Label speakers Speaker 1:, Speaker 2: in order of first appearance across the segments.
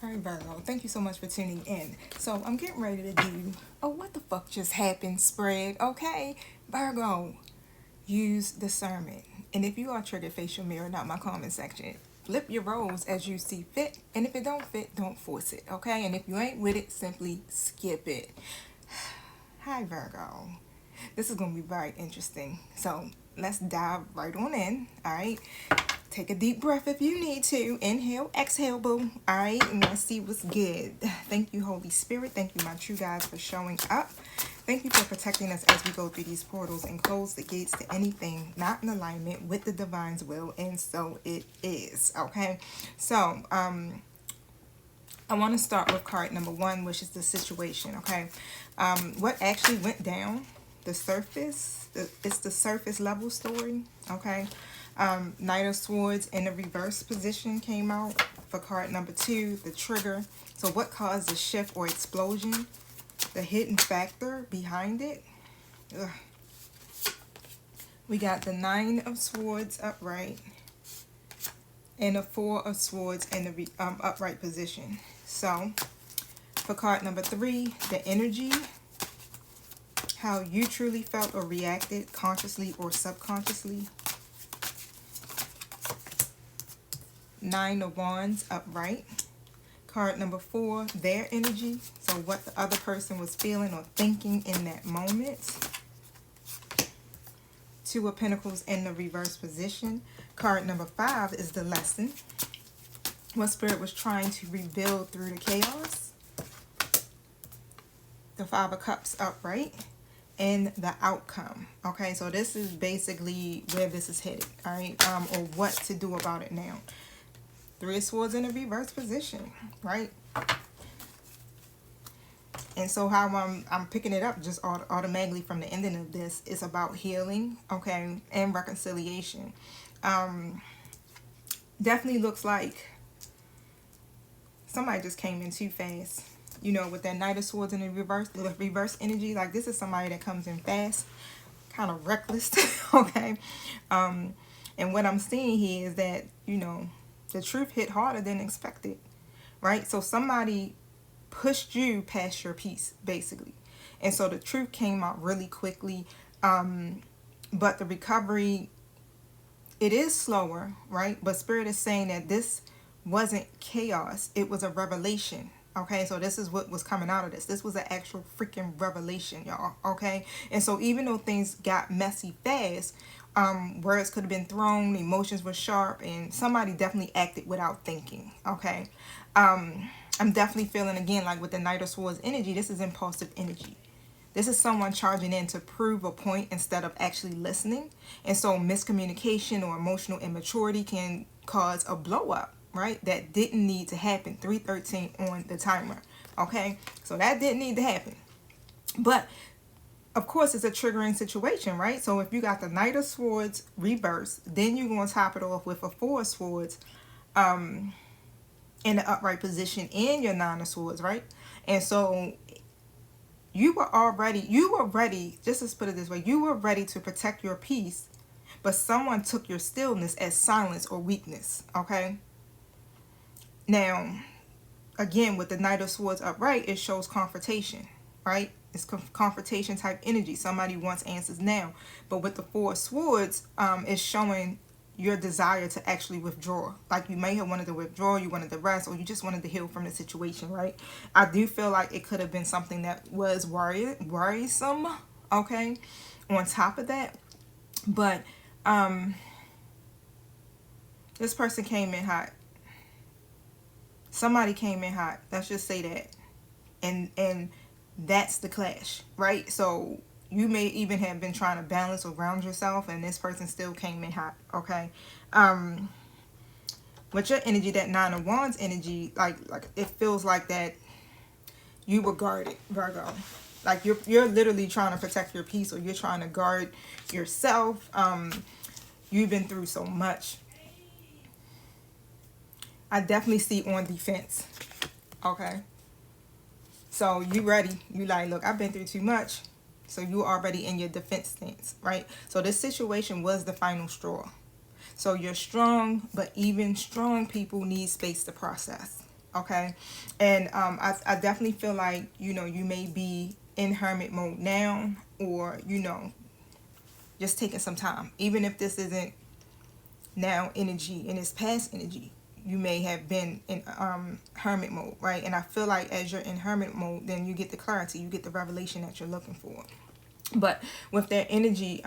Speaker 1: All right, Virgo, thank you so much for tuning in. So I'm getting ready to do what the fuck just happened spread, okay? Virgo, use discernment. And if you are triggered, face your mirror, not my comment section. Flip your roles as you see fit. And if it don't fit, don't force it, okay? And if you ain't with it, simply skip it. Hi, Virgo. This is going to be very interesting. So let's dive right on in, all right? Take a deep breath if you need to. Inhale, exhale, boo. All right, and let's see what's good. Thank you, Holy Spirit. Thank you, my true guides, for showing up. Thank you for protecting us as we go through these portals and close the gates to anything not in alignment with the divine's will. And so it is. Okay, so I want to start with card number one, which is the situation. Okay, what actually went down, the surface, it's the surface level story. Okay, Knight of Swords in the reverse position came out for card number two, the trigger. So what caused the shift or explosion, the hidden factor behind it. Ugh. We got the Nine of Swords upright and the Four of Swords in the upright position. So for card number three, the energy, how you truly felt or reacted consciously or subconsciously. Nine of Wands upright. Card number four, their energy. So what the other person was feeling or thinking in that moment. Two of Pentacles in the reverse position. Card number five is the lesson. What Spirit was trying to reveal through the chaos. The Five of Cups upright. And the outcome. Okay, so this is basically where this is headed. All right, or what to do about it now. Three of Swords in a reverse position, right? And so how I'm picking it up just automatically from the ending of this is about healing, okay, and reconciliation. Definitely looks like somebody just came in too fast. You know, with that Knight of Swords in the reverse energy, like this is somebody that comes in fast, kind of reckless, okay? And what I'm seeing here is that, you know, the truth hit harder than expected, right? So somebody pushed you past your peace, basically. And so the truth came out really quickly. But the recovery, it is slower, right? But Spirit is saying that this wasn't chaos. It was a revelation, okay? So this is what was coming out of this. This was an actual freaking revelation, y'all, okay? And so even though things got messy fast, words could have been thrown, emotions were sharp, and somebody definitely acted without thinking, okay? I'm definitely feeling, again, like with the Knight of Swords energy, this is impulsive energy. This is someone charging in to prove a point instead of actually listening. And so miscommunication or emotional immaturity can cause a blow up, right? That didn't need to happen. 313 on the timer, okay? So that didn't need to happen. But of course, it's a triggering situation, right? So if you got the Knight of Swords reverse, then you're going to top it off with a Four of Swords in the upright position and your Nine of Swords, right? And so you were ready, just to put it this way, you were ready to protect your peace, but someone took your stillness as silence or weakness, okay? Now, again, with the Knight of Swords upright, it shows confrontation, right? It's confrontation type energy. Somebody wants answers now. But with the Four of Swords, it's showing your desire to actually withdraw. Like you may have wanted to withdraw, you wanted to rest, or you just wanted to heal from the situation, right? I do feel like it could have been something that was worrisome, okay, on top of that. But this person came in hot. Somebody came in hot. Let's just say that. And that's the clash, right? So you may even have been trying to balance or ground yourself, and this person still came in hot, okay? With your energy, that Nine of Wands energy, like it feels like that you were guarded, Virgo. Like you're literally trying to protect your peace, or you're trying to guard yourself. You've been through so much. I definitely see on defense, okay? So you ready. You like, look, I've been through too much. So you already in your defense stance, right? So this situation was the final straw. So you're strong, but even strong people need space to process. Okay. And I definitely feel like, you know, you may be in hermit mode now, or, you know, just taking some time. Even if this isn't now energy and it's past energy, you may have been in hermit mode, right? And I feel like as you're in hermit mode, then you get the clarity, you get the revelation that you're looking for. But with that energy,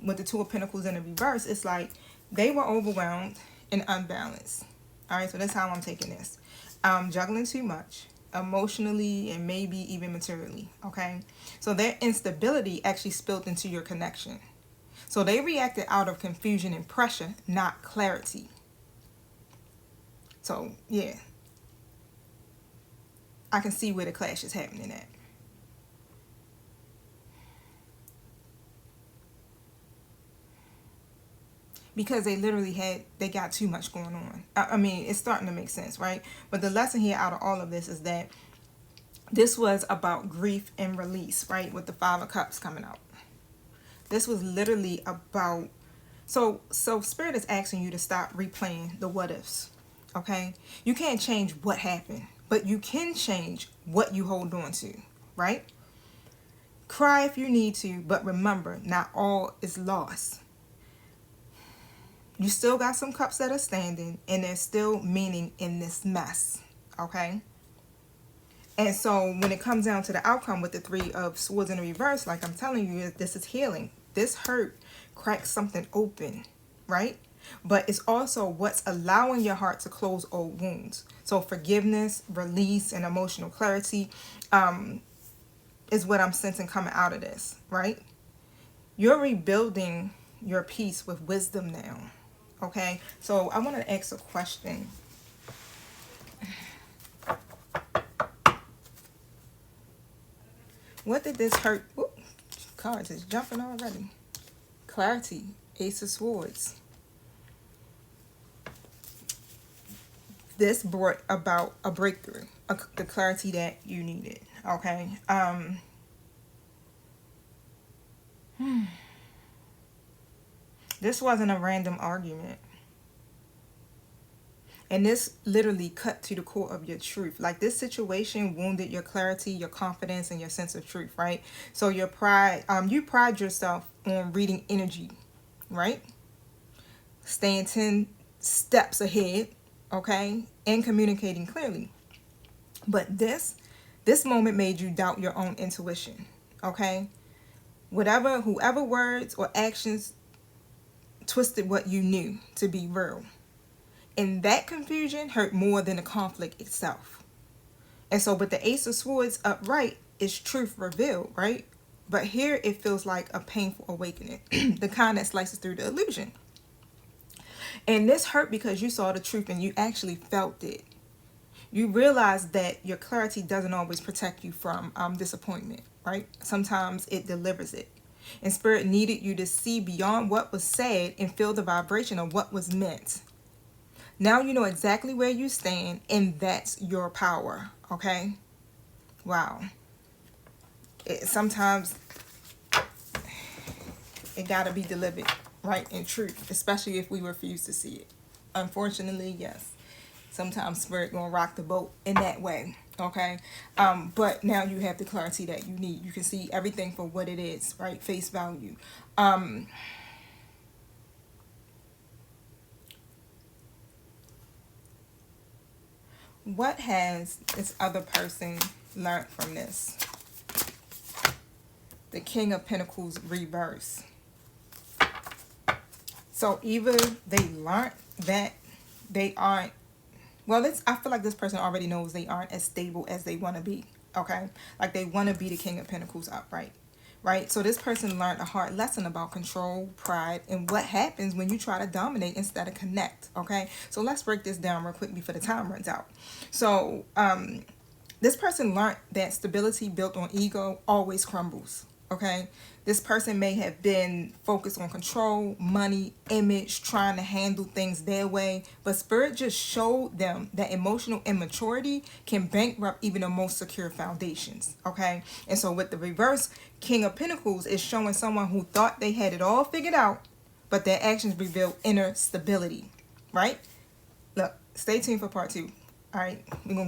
Speaker 1: with the Two of Pentacles in the reverse, it's like they were overwhelmed and unbalanced. All right, so that's how I'm taking this. Juggling too much emotionally and maybe even materially. Okay, so their instability actually spilled into your connection. So they reacted out of confusion and pressure, not clarity. So yeah, I can see where the clash is happening at. Because they got too much going on. I mean, it's starting to make sense, right? But the lesson here out of all of this is that this was about grief and release, right? With the Five of Cups coming out. This was literally about, so Spirit is asking you to stop replaying the what ifs, okay? You can't change what happened, but you can change what you hold on to, right? Cry if you need to, but remember, not all is lost. You still got some cups that are standing, and there's still meaning in this mess, okay? And so when it comes down to the outcome with the Three of Swords in the reverse, like I'm telling you, this is healing. This hurt cracks something open, right? But it's also what's allowing your heart to close old wounds. So forgiveness, release, and emotional clarity is what I'm sensing coming out of this, right? You're rebuilding your peace with wisdom now. Okay, so I want to ask a question. What did this hurt? Ooh, cards is jumping already. Clarity, Ace of Swords. This brought about a breakthrough, the clarity that you needed. Okay. This wasn't a random argument. And this literally cut to the core of your truth. Like this situation wounded your clarity, your confidence, and your sense of truth, right? So your pride, you pride yourself on reading energy, right? Staying 10 steps ahead, okay? And communicating clearly. But this moment made you doubt your own intuition, okay? Whoever words or actions twisted what you knew to be real. And that confusion hurt more than the conflict itself. And so, but the Ace of Swords upright is truth revealed, right? But here it feels like a painful awakening, the kind that slices through the illusion. And this hurt because you saw the truth and you actually felt it. You realize that your clarity doesn't always protect you from disappointment, right? Sometimes it delivers it. And Spirit needed you to see beyond what was said and feel the vibration of what was meant. Now you know exactly where you stand, and that's your power, okay? Wow. Sometimes it got to be delivered, right, in truth, especially if we refuse to see it. Unfortunately, yes. Sometimes Spirit gonna rock the boat in that way, okay? But now you have the clarity that you need. You can see everything for what it is, right? Face value. What has this other person learned from this? The King of Pentacles reverse. So either they learned that they aren't, well, I feel like this person already knows they aren't as stable as they want to be, okay? Like they want to be the King of Pentacles upright, right? So this person learned a hard lesson about control, pride, and what happens when you try to dominate instead of connect, okay? So let's break this down real quick before the time runs out. So this person learned that stability built on ego always crumbles, okay? This person may have been focused on control, money, image, trying to handle things their way. But Spirit just showed them that emotional immaturity can bankrupt even the most secure foundations, okay? And so with the reverse, King of Pentacles is showing someone who thought they had it all figured out, but their actions reveal inner stability, right? Look, stay tuned for part 2, all right? We're going to